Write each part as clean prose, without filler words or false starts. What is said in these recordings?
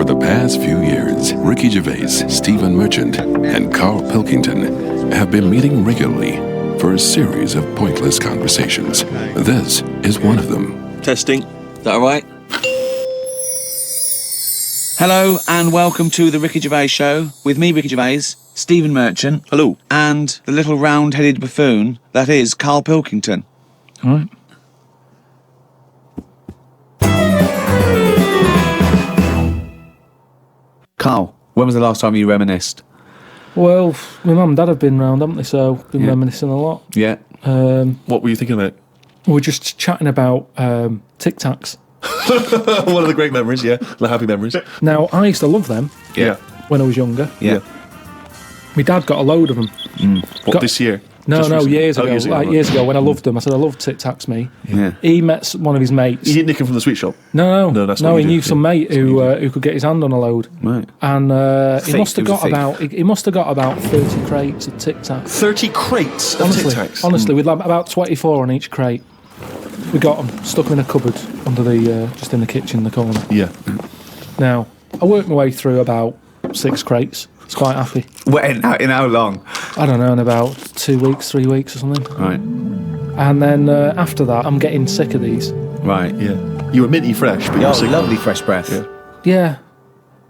For the past few years, Ricky Gervais, Stephen Merchant, and Karl Pilkington have been meeting regularly for a series of pointless conversations. This is one of them. Testing. Is that all right? Hello and welcome to the Ricky Gervais Show with me, Ricky Gervais, Stephen Merchant. Hello. And the little round-headed buffoon that is Karl Pilkington. All right. Karl, when was the last time you reminisced? Well, my mum and dad have been round, haven't they? So been reminiscing a lot. Yeah. What were you thinking about? We're just chatting about Tic Tacs. One of the great memories, yeah. The happy memories. Now, I used to love them Yeah. when I was younger. Yeah. My dad got a load of them. What, this year? No, Just no, recently? years ago. Years ago, Like right. years ago when I loved them. I said, I love Tic Tacs, me. Yeah. He met one of his mates. You didn't nick him from the sweet shop? No, that's what he you knew do, some yeah. mate who could get his hand on a load. Right. And he Thief, must have he was got a thief. he must have got about 30 crates of Tic Tacs. 30 crates of Honestly, Tic Tacs. honestly, with like about 24 on each crate. We got them, stuck them in a cupboard under the, just in the kitchen in the corner. Yeah. Now, I worked my way through about 6 crates. I was quite happy. In how long? I don't know, in about 2 weeks, 3 weeks or something. Right. And then after that, I'm getting sick of these. Right. Yeah. You were minty fresh, but you were sick. Lovely fresh breath. Yeah. Yeah.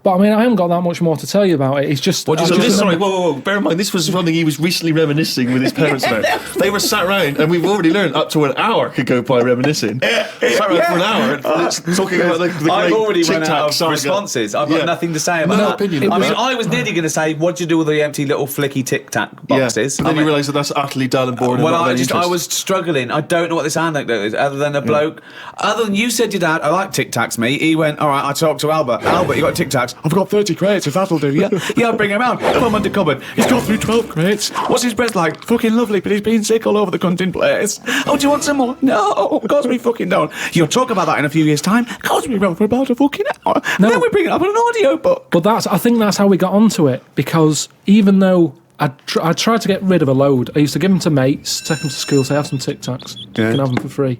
But I mean, I haven't got that much more to tell you about it. It's just... What I do you just sorry, remember- whoa. Bear in mind, this was something he was recently reminiscing with his parents about. They were sat around, and we've already learned up to an hour could go by reminiscing. Sat around for an hour, talking about the great I've already Tic run Tac out of saga. responses. I've got Yeah. nothing to say about No that. opinion. I mean, I was nearly going to say, what do you do with the empty little flicky Tic Tac boxes? But then you realise that that's utterly dull and boring. Well, and not of any I interest. was struggling. I don't know what this anecdote is, other than a bloke. Other than you said to Dad, I like Tic Tacs, mate. He went, all right, I talked to Albert. Albert, you got Tic Tacs? I've got 30 crates, if that'll do, yeah? Yeah, I'll bring him around. Put him under cupboard. He's got through 12 crates. What's his breath like? Fucking lovely, but he's been sick all over the cunting place. Oh, do you want some more? No, of course we fucking don't. You'll talk about that in a few years' time. Of course we will for about a fucking hour. No. Then we bring it up on an audio book. But I think that's how we got onto it, because even though I tried to get rid of a load, I used to give them to mates, take them to school, say, have some Tic Tacs. You can have them for free.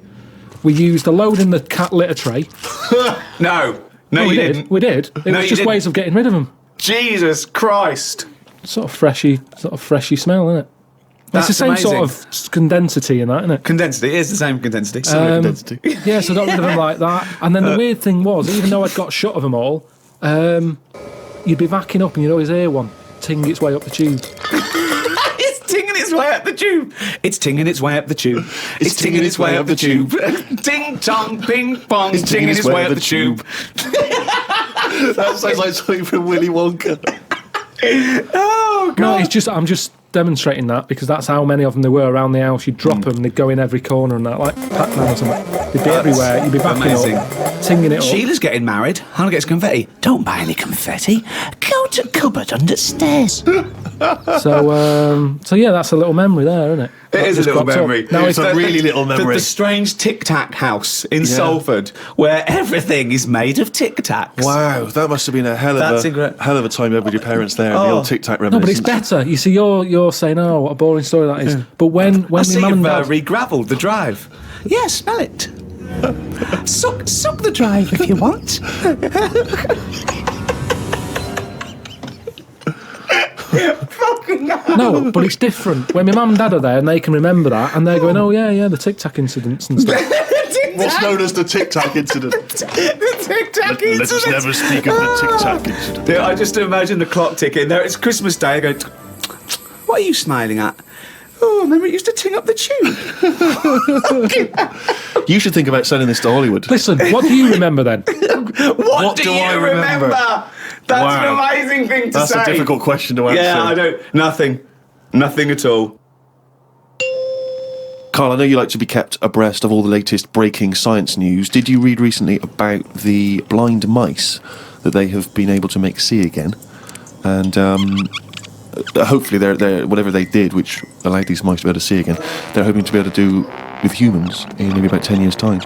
We used a load in the cat litter tray. No, we you did. didn't. We did. It No, was you just didn't. ways of getting rid of them. Jesus Christ. Sort of freshy smell, isn't it? That's it's the same amazing. sort of condensity in that, isn't it? Condensity, it is the same condensity. Condensity. Yeah, so I got rid of them like that. And then the weird thing was, even though I'd got shut of them all, you'd be backing up and you'd always hear one ting its way up the tube. It's tinging its way up the tube. It's tinging its way up the tube. It's tinging its way up the tube. Ding tong, ping pong. It's tinging its way up the tube. That sounds like something from Willy Wonka. Oh, No, God. it's just I'm just demonstrating that because that's how many of them there were around the house. You'd drop them, they'd go in every corner and that, like Pac-Man or something. They'd be everywhere. You'd be backing amazing. up, tinging it up. Sheila's getting married. Hannah gets confetti. Don't buy any confetti. Go to cupboard under stairs. So yeah, that's a little memory there, isn't it? It That is a just little cropped up. memory. Now It's it's a really little memory. The strange Tic Tac house in Salford, where everything is made of Tic Tacs. Wow, that must have been a hell That's of a time out with your parents there. The Oh. old Tic Tac no, but it's reminiscence. better. You see, you're saying, oh, what a boring story that is. But when I my see mum you've and dad, re-gravelled the drive. Yeah, smell it. suck the drive if you want. Fucking hell. no, but it's different. When my mum and dad are there and they can remember that, and they're going, oh yeah, the Tic Tac incidents and stuff. What's known as the Tic Tac incident. The Tic Tac Let us incident. never speak of the Tic Tac incident. Yeah, I just imagine the clock ticking. There, it's Christmas Day. I go, what are you smiling at? Oh, remember it used to ting up the tube. You should think about selling this to Hollywood. Listen, what do you remember then? What do do you I remember? remember? That's Wow. an amazing thing to That's say. a difficult question to answer. Yeah, I don't. Nothing at all. Karl, I know you like to be kept abreast of all the latest breaking science news. Did you read recently about the blind mice that they have been able to make see again? And hopefully they're whatever they did, which allowed these mice to be able to see again, they're hoping to be able to do with humans in maybe about 10 years' time,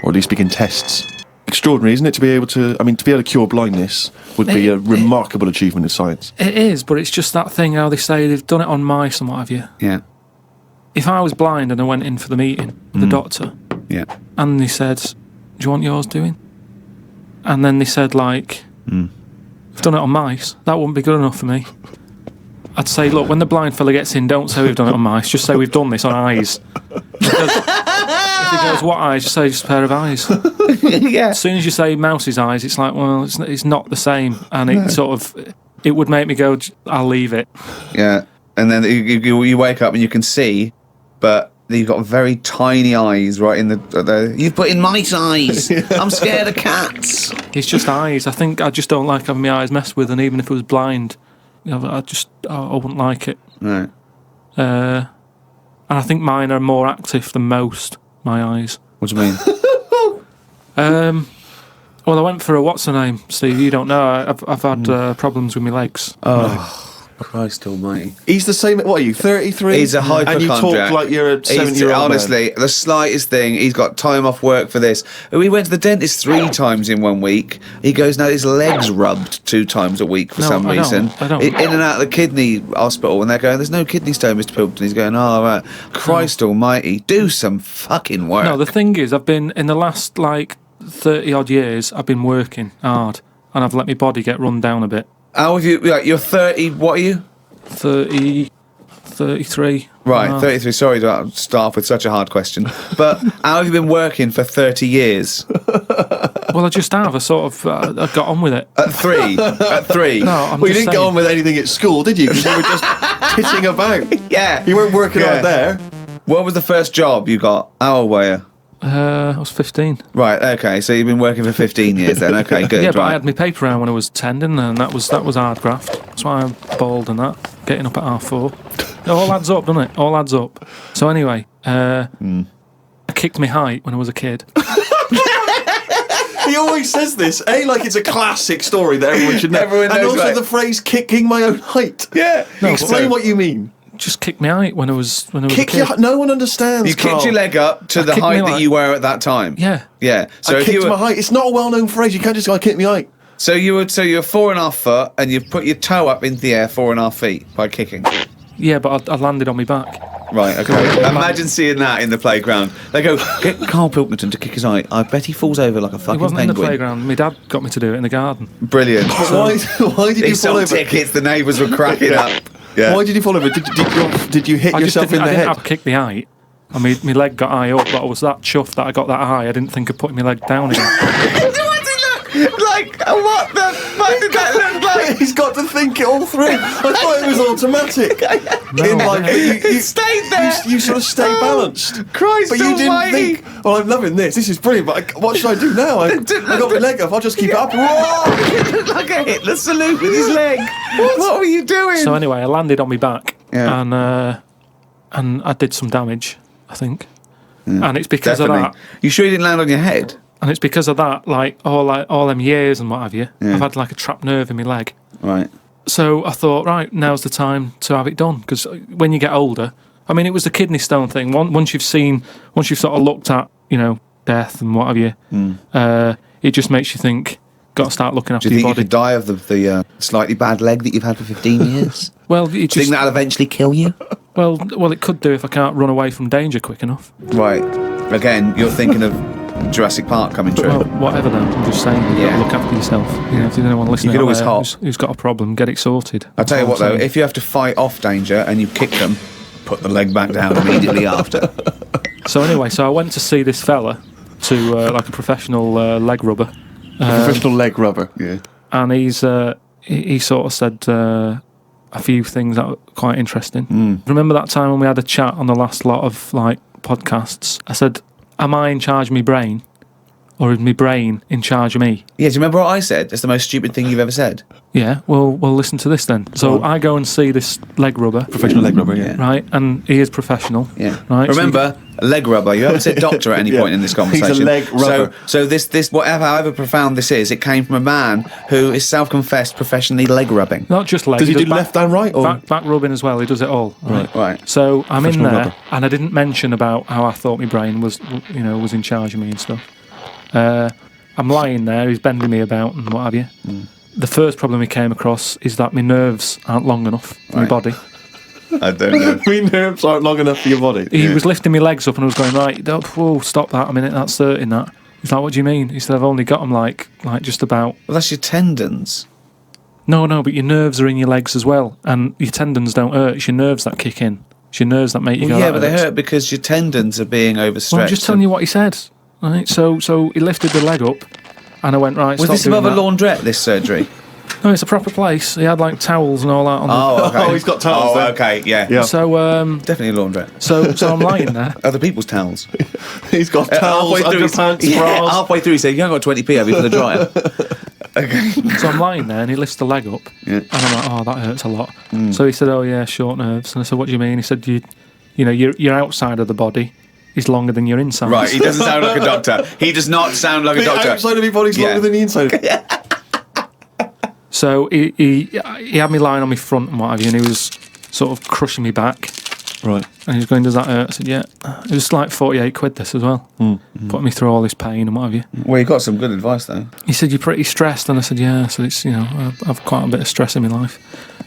or at least begin tests. Extraordinary, isn't it, to be able to cure blindness would be a remarkable achievement in science. It is, but it's just that thing how they say they've done it on mice and what have you. Yeah. If I was blind and I went in for the meeting with the doctor, Yeah. and they said, do you want yours doing? And then they said, like, We've done it on mice. That wouldn't be good enough for me. I'd say, look, when the blind fella gets in, don't say we've done it on mice. Just say we've done this on eyes. Because if he goes, what eyes? Just say just a pair of eyes. Yeah. As soon as you say mouse's eyes, it's like, well, it's not the same. And it sort of, it would make me go, I'll leave it. Yeah. And then you wake up and you can see, but you've got very tiny eyes right in the you've put in mice eyes. I'm scared of cats. It's just eyes. I think I just don't like having my eyes messed with. And even if it was blind, you know, I wouldn't like it. Right. And I think mine are more active than most, my eyes. What do you mean? Well, I went for a what's her name, Steve. You don't know. I've had problems with my legs. Oh, Christ Almighty! He's the same. What are you? 33. He's a hypochondriac. And you talk like you're a 70-year-old man. Honestly, the slightest thing, he's got time off work for this. We went to the dentist 3 times in 1 week. He goes now. His legs rubbed 2 times a week for some reason. I don't. In and out of the kidney hospital, and they're going, "There's no kidney stone, Mr. Pilkington." He's going, "Oh, right. Christ Almighty, do some fucking work." No, the thing is, I've been in the last 30 odd years. I've been working hard, and I've let my body get run down a bit. How have you? You're 30. What are you? 30, 33. Right, 33. Sorry to start off with such a hard question, but how have you been working for 30 years? Well, I just have. I got on with it. At 3? At 3? No, I'm Well, you just didn't saying. go on with anything at school, did you? Because you were just pitching about. Yeah. You weren't working out there. What was the first job you got? How old were you? I was 15. Right, okay, so you've been working for 15 years then. Okay, good. Yeah, but I right. had my paper round when I was 10, didn't I? And that was hard graft. That's why I'm bald and that. Getting up at 4:30. It all adds up, doesn't it? All adds up. So anyway, I kicked my height when I was a kid. He always says this, like it's a classic story that everyone should know. Everyone and knows, also right? the phrase "kicking my own height." Yeah. Explain what you mean. Just kicked my height when I was a Kick kid. no one understands. You kicked Karl. your leg up to the kicked height my that leg. you were at that time. Yeah. Yeah. So I if you kicked were, my height. It's not a well-known phrase. You can't just go, "I kicked my height." so you're 4.5 foot, and you put your toe up into the air 4.5 feet by kicking. Yeah, but I landed on my back. Right, okay. Imagine seeing that in the playground. They go, "Get Karl Pilkington to kick his height. I bet he falls over like a It fucking wasn't in the penguin." playground. My dad got me to do it in the garden. Brilliant. Why did you He fall sold over? tickets, the neighbours were cracking up. Yeah. Why did you fall over? Did you hit I just yourself in didn't, the I head? didn't have kicked the height. I mean, my leg got high up, but I was that chuffed that I got that high. I didn't think of putting my leg down again. What did it look like? What the fuck did that look like? He's got to think it all through. I thought it was automatic. In life, but It stayed there. You sort of stay balanced. Christ But you didn't almighty. think, well, I'm loving this. This is brilliant, but what should I do now? I got my leg up. I'll just keep it up. Whoa! It looked like a Hitler salute with his leg. What were you doing? So anyway, I landed on my back, Yeah. and I did some damage, I think. And it's because Definitely. of that. You sure you didn't land on your head? And it's because of that, all them years and what have you. I've had like a trapped nerve in my leg. Right. So I thought, right, now's the time to have it done. Because when you get older, I mean, it was the kidney stone thing. Once you've sort of looked at, death and what have you, it just makes you think, got to start looking after Do you your think you body. could die of the slightly bad leg that you've had for 15 years? Well, Do you think that'll eventually kill you? well, it could do if I can't run away from danger quick enough. Right. Again, you're thinking of Jurassic Park coming true. Well, whatever then. I'm just saying, you've got Yeah. to look after yourself. If there's anyone listening could out always there hop. who's got a problem, get it sorted. I'll tell you what, That's all though, I'm saying. if you have to fight off danger and you kick them, put the leg back down immediately after. So anyway, I went to see this fella, to like a professional leg rubber, Professional leg rubber. Yeah. and he sort of said a few things that were quite interesting. Remember that time when we had a chat on the last lot of podcasts? I said, "Am I in charge of my brain, or is my brain in charge of me?" Yeah, do you remember what I said? It's the most stupid thing you've ever said. Yeah. Well, listen to this then. So I go and see this leg rubber, Professional leg rubber. Yeah. right? And he is professional. Yeah. Right. so Remember, a leg rubber. You haven't said doctor at any Yeah. point in this He's a conversation. leg rubber. So this however profound this is, it came from a man who is self-confessed professionally leg rubbing. not just leg. Does he do back, left and right? Or? back rubbing as well? He does it all. Right. So I'm in Professional there, rubber. and I didn't mention about how I thought my brain was in charge of me and stuff. I'm lying there. He's bending me about and what have you. The first problem he came across is that my nerves aren't long enough for my Right. body. I don't know. My nerves aren't long enough for your body. He was lifting my legs up, and I was going, right, whoa, stop that a minute. That's hurting. That. He's like, what do you mean? He said, I've only got them like just about. Well, that's your tendons. No, but your nerves are in your legs as well, and your tendons don't hurt. It's your nerves that kick in. It's your nerves that make you go. Yeah, "That but they hurts." hurt because your tendons are being overstretched. Well, I'm just telling you what he said. Right, so he lifted the leg up, and I went, right. Was stop this above a doing that. laundrette, this surgery? No, it's a proper place. He had like towels and all that on the. Oh, okay. Oh, he's got towels Oh, there. okay, yeah. Yeah. So Definitely a laundrette. so I'm lying there. Other people's towels. He's got towels, underpants, bras. halfway through he said, you haven't got 20p, have you, for the dryer? Okay. So I'm lying there, and he lifts the leg up, and I'm like, oh, that hurts a lot. So he said, oh yeah, short nerves. And I said, what do you mean? He said, you know, your outside of the body is longer than your inside. Right, he doesn't sound like a doctor. He does not sound like a The doctor. outside of your body's longer than the inside. So he had me lying on my front and what have you, and he was sort of crushing me back. Right. And he was going, does that hurt? I said, yeah. It was like 48 quid this as well. Putting me through all this pain and what have you. Well, you got some good advice, though. He said, you're pretty stressed. And I said, yeah. So it's, you know, I've quite a bit of stress in my life.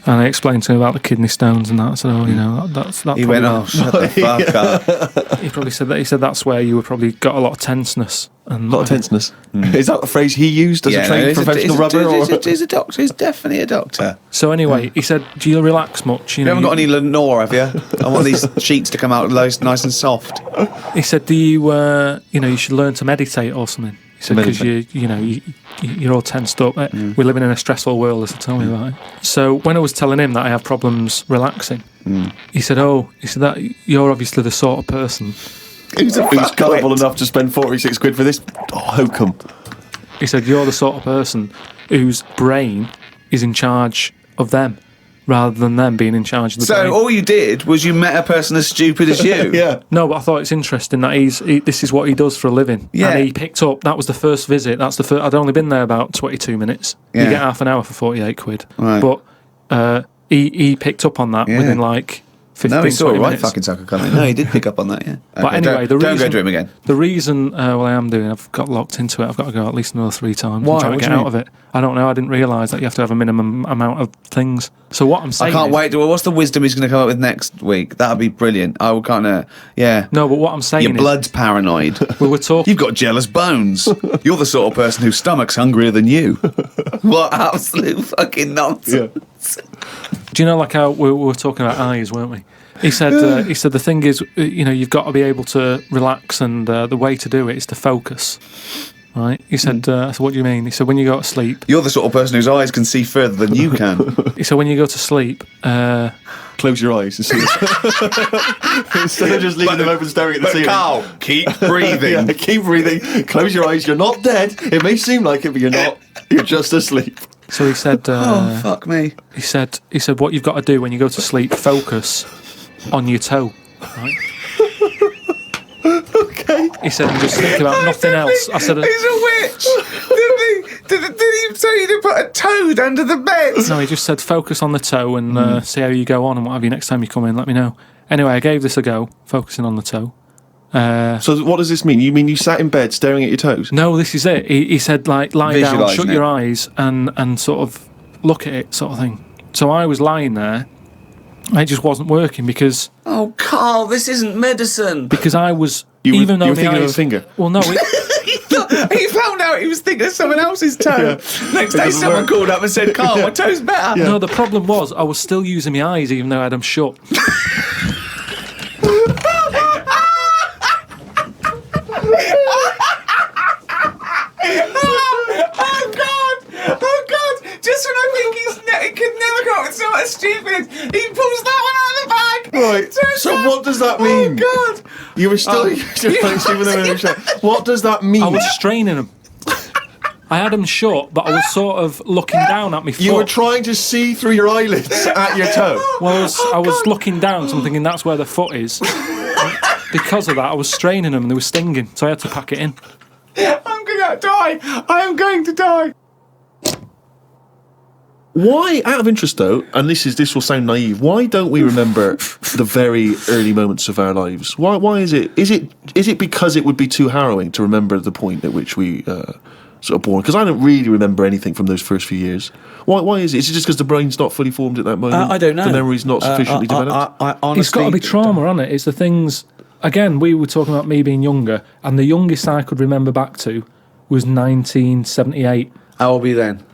And I explained to him about the kidney stones and that. I said, oh, you know, that's He went, oh, shut the fuck up. He probably said that. He said that's where you were probably got a lot of tenseness. And A lot of tenseness. Is that the phrase he used as a trained professional rubber? He's a doctor. He's definitely a doctor. So anyway, he said, do you relax much? You haven't got any Lenore, have you? I want these sheets to come out nice and soft. He said, do you, you should learn to meditate or something. He said, because you're all tensed up. We're living in a stressful world, as I tell me about it. So when I was telling him that I have problems relaxing, he said, that you're obviously the sort of person Who's gullible enough to spend 46 quid for this hokum? He said, you're the sort of person whose brain is in charge of them, rather than them being in charge of the brain. So all you did was you met a person as stupid as you. Yeah. No, but I thought it's interesting that this is what he does for a living. Yeah. And he picked up, that was the first visit. That's the first, I'd only been there about 22 minutes. Yeah. You get half an hour for 48 quid. Right. But he picked up on that within like 15, No, he saw 20 a right minutes. fucking sucker coming. No, he did pick up on that, yeah. But Okay, anyway, don't go to him again. The reason, I am doing, I've got locked into it. I've got to go at least another 3 times. Why? I'm trying What to do get you out of it. I don't know. I didn't realise that you have to have a minimum amount of things. So what I'm I saying can't is, wait. Well, what's the wisdom he's going to come up with next week? That'd be brilliant. I will kind of, yeah. No, but what I'm saying Your is, blood's paranoid. we were talking. You've got jealous bones. You're the sort of person whose stomach's hungrier than you. What absolute fucking nonsense. Do you know, like how we were talking about eyes, weren't we? He said the thing is, you've got to be able to relax, and the way to do it is to focus. Right? He said, I said, what do you mean? He said, when you go to sleep. You're the sort of person whose eyes can see further than you can. He said, when you go to sleep. Close your eyes and see instead of just leaving them open staring at the ceiling. Carl, keep breathing. Yeah, keep breathing. Close your eyes. You're not dead. It may seem like it, but you're not. You're just asleep. So he said, Oh, fuck me. he said, what you've got to do when you go to sleep, focus on your toe. Right? Okay. He said, and just think about nothing else. I said, He's a witch. Did he say you to put a toad under the bed? no, he just said, focus on the toe and see how you go on and what have you. Next time you come in, let me know. Anyway, I gave this a go, focusing on the toe. So what does this mean? You mean you sat in bed staring at your toes? No, this is it. He said, like, lie down, Visualising shut it. your eyes and sort of look at it, sort of thing. So I was lying there. It just wasn't working because Oh, Carl, this isn't medicine. I was, You were even though my thinking of eyes, a finger. Well, no, He found out he was thinking of someone else's toe. Next day, doesn't someone work. called up and said, Carl, my toe's better. no. The problem was I was still using my eyes even though I had them shut. Oh, God. Just when I think he could never come up with something stupid, he pulls that one out of the bag. Right. So what does that mean? Oh, God. You were still What does that mean? I was straining them. I had them shut, but I was sort of looking down at my foot. You were trying to see through your eyelids at your toe. Well, I was looking down, so I'm thinking that's where the foot is. Because of that, I was straining them and they were stinging, so I had to pack it in. I'm going to die. I am going to die. Why, out of interest though, and this will sound naive, why don't we remember the very early moments of our lives? Why is it? Is it because it would be too harrowing to remember the point at which we sort of born? Because I don't really remember anything from those first few years. Why is it? Is it just because the brain's not fully formed at that moment? I don't know. The memory's not sufficiently developed? I honestly, It's got to be trauma, hasn't it? It's the things. Again, we were talking about me being younger, and the youngest I could remember back to was 1978. How old were you then?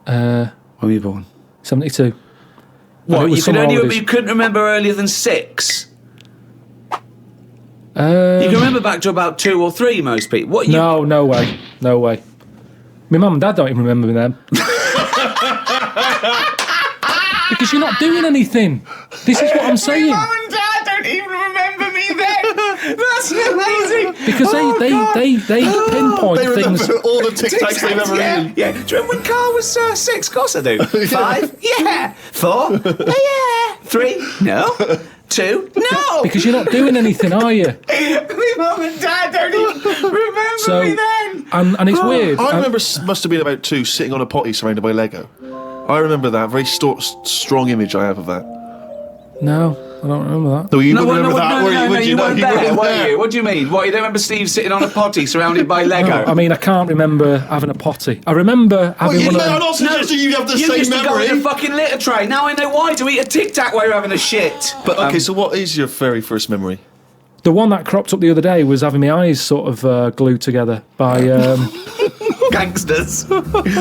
When were you born? 72. What? You couldn't remember earlier than 6? You Um, can remember back to about 2 or 3, most people. What? no way. No way. My mum and dad don't even remember me then. Because you're not doing anything. This is what I'm saying. Mum and Dad don't even remember me then. That's amazing. Because they pinpoint They remember things. all the Tic Tacs they've ever eaten. Yeah. Do you remember when Karl was 6? Of course I do. 5? Yeah. 4? Yeah. 3? No. 2? No. Because you're not doing anything, are you? My mum and Dad don't even remember me then. And it's weird. I remember must have been about 2 sitting on a potty surrounded by Lego. I remember that. Very strong image I have of that. No, I don't remember that. No, you wouldn't remember that, no, would you? you weren't there, were there. you? What do you mean? What, you don't remember Steve sitting on a potty surrounded by Lego? No, I mean, I can't remember having a potty. I remember having one of I'm them. not suggesting you have the You same used to go in a memory. fucking litter tray. Now I know why, to eat a Tic Tac while you're having a shit. But okay, so what is your very first memory? The one that cropped up the other day was having my eyes sort of glued together by... Gangsters.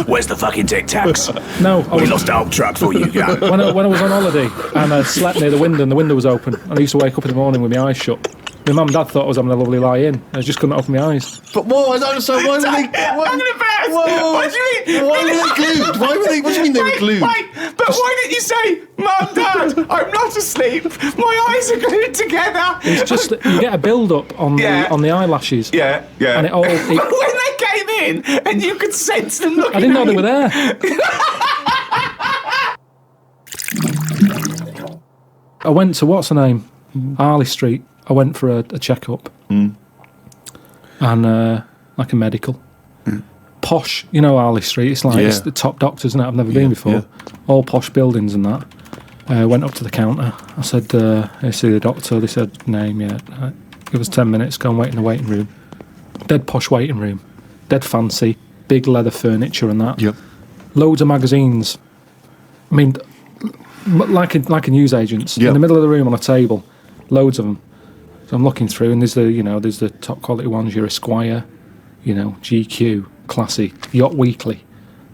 Where's the fucking Tic Tacs? no, I was, lost our truck for you, guys. when I was on holiday and I slept near the window and the window was open and I used to wake up in the morning with my eyes shut. My mum and dad thought I was having a lovely lie-in. I just couldn't open my eyes. But what? I don't understand. Why were they? I'm gonna burst. Whoa. What do you mean? Why were they glued? Why were they? What do you mean they were glued? Wait, but why didn't you say, Mum, Dad, I'm not asleep. My eyes are glued together. It's just that you get a build-up on Yeah. the eyelashes. Yeah. And it all... But when they came in and you could sense them looking I didn't know at they you. were there. I went to, what's her name? Harley Street. I went for a checkup. And like a medical. Posh, you know Harley Street, it's like it's the top doctors, isn't it? I've never been before. Yeah. All posh buildings and that. Went up to the counter. I said, I see the doctor. They said, name, yeah. Give us 10 minutes, go and wait in the waiting room. Dead posh waiting room. Dead fancy. Big leather furniture and that. Yep. Loads of magazines. I mean, like a newsagent's. Yep. In the middle of the room on a table. Loads of them. So I'm looking through and there's the top quality ones, your Esquire, GQ, Classy, Yacht Weekly,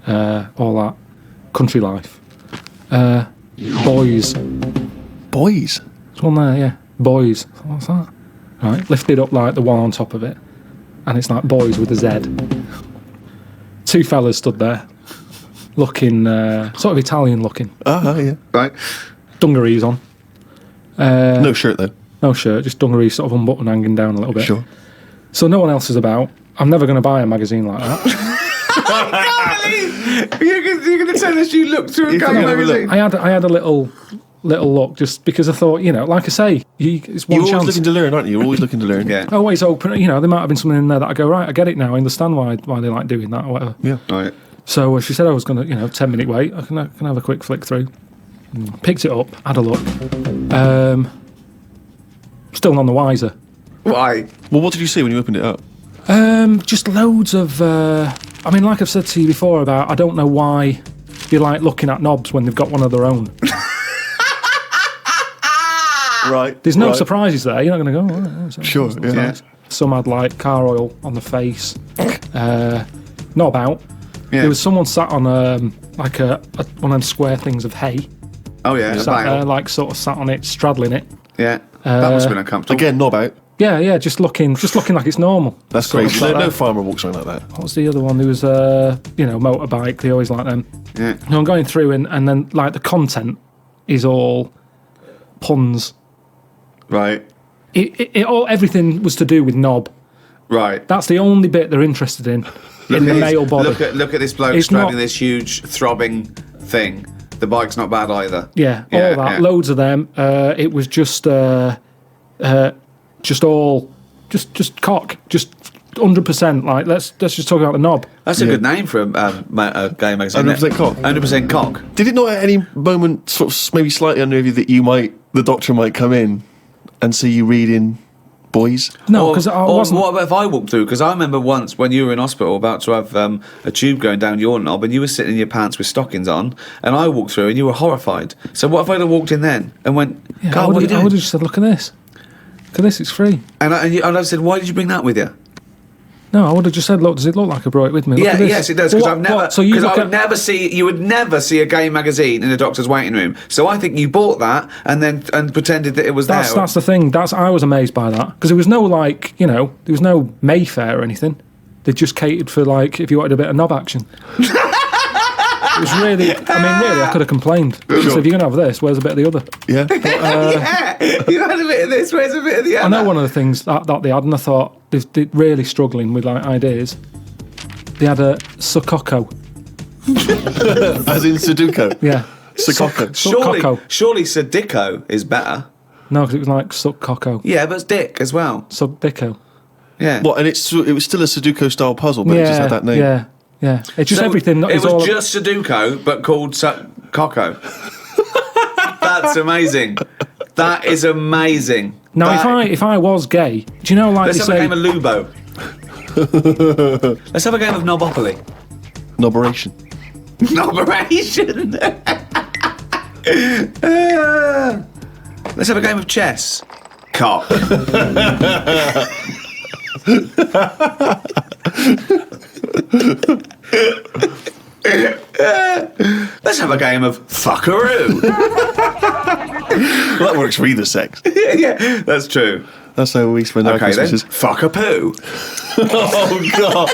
all that. Country Life. Boys. Boys. There's one there, yeah. Boys. What's that? Right, lifted up like the one on top of it. And it's like Boys with a Z. 2 fellas stood there, looking, sort of Italian looking. Yeah. Right. Dungarees on. No shirt though. No shirt, just dungarees sort of unbuttoned, hanging down a little bit. Sure. So no one else is about. I'm never going to buy a magazine like that. You're going to tell us you looked through a You gang can have a magazine? look. I had a little look just because I thought, like I say, it's one You're always chance. looking to learn, aren't you? You're always looking to learn. Yeah. Oh, wait, it's open. There might have been something in there that I go, right, I get it now. I understand why they like doing that or whatever. Yeah. Right. So she said I was going to, 10-minute wait. I can have a quick flick through. Picked it up, had a look. Still none the wiser. Why? Well, what did you see when you opened it up? Just loads of... like I've said to you before about, I don't know why you like looking at knobs when they've got one of their own. Right. There's no right. surprises there. You're not going to go, oh, Sure, that's yeah. nice. Some had like car oil on the face. Knob out. Yeah. There was someone sat on one of them square things of hay. Oh, yeah. Sat there, like sort of sat on it, straddling it. Yeah. That must have been uncomfortable. Again, knob out. Yeah, just looking like it's normal. That's Sort of crazy. like No that. farmer walks around like that. What was the other one? There was motorbike. They always like them. Yeah. And I'm going through and then like the content is all puns. Right. Everything was to do with knob. Right. That's the only bit they're interested in the male body. Look at this bloke It's straddling not- this huge throbbing thing. The bike's not bad either. Yeah, all Yeah, that. yeah. Loads of them. It was just cock. Just 100%. Like let's just talk about the knob. That's a good name for a gay magazine. 100% cock. 100% cock. Did it not at any moment sort of maybe slightly unnerve you that the doctor might come in and see you reading Boys? No, Or- because I or wasn't. what about if I walked through? Because I remember once when you were in hospital about to have a tube going down your knob and you were sitting in your pants with stockings on and I walked through and you were horrified. So what if I'd have walked in then and went, Yeah, Karl, what are you I doing? would have just said, look at this. Look at this, it's free. And I said, why did you bring that with you? No, I would have just said, "Look, does it look like I brought it with me?" Look Yeah, at this. yes, it does. Well, Because I've never. what? So you Because look I would never see. You would never see a gay magazine in a doctor's waiting room. So I think you bought that and then pretended that it was there. That's the thing. I was amazed by that because there was no there was no Mayfair or anything. They just catered for if you wanted a bit of knob action. It was really. I could have complained. So if you're gonna have this, where's a bit of the other? Yeah. Yeah, you had a bit of this. Where's a bit of the other? I know one of the things that they had, and I thought they're really struggling with ideas. They had a Sukoko. As in Sudoku. Yeah. Sukoko. Surely Sadiko is better. No, because it was like Sukoko. Yeah, but it's Dick as well. Subdico. Yeah. What? And it was still a Sudoku style puzzle, but it just had that name. Yeah. Yeah. It's just everything. It was just Sudoku, but called Coco. That's amazing. That is amazing. Now, if I was gay, do you know Let's they have a say? game of Lubo. Let's have a game of Knobopoly. Noberation. Noberation. Let's have a game of chess. Cock. Let's have a game of fuckaroo. Well, that works for either sex. Yeah, that's true. That's how we spend our Okay then, Christmases. fuck a poo. Oh, God.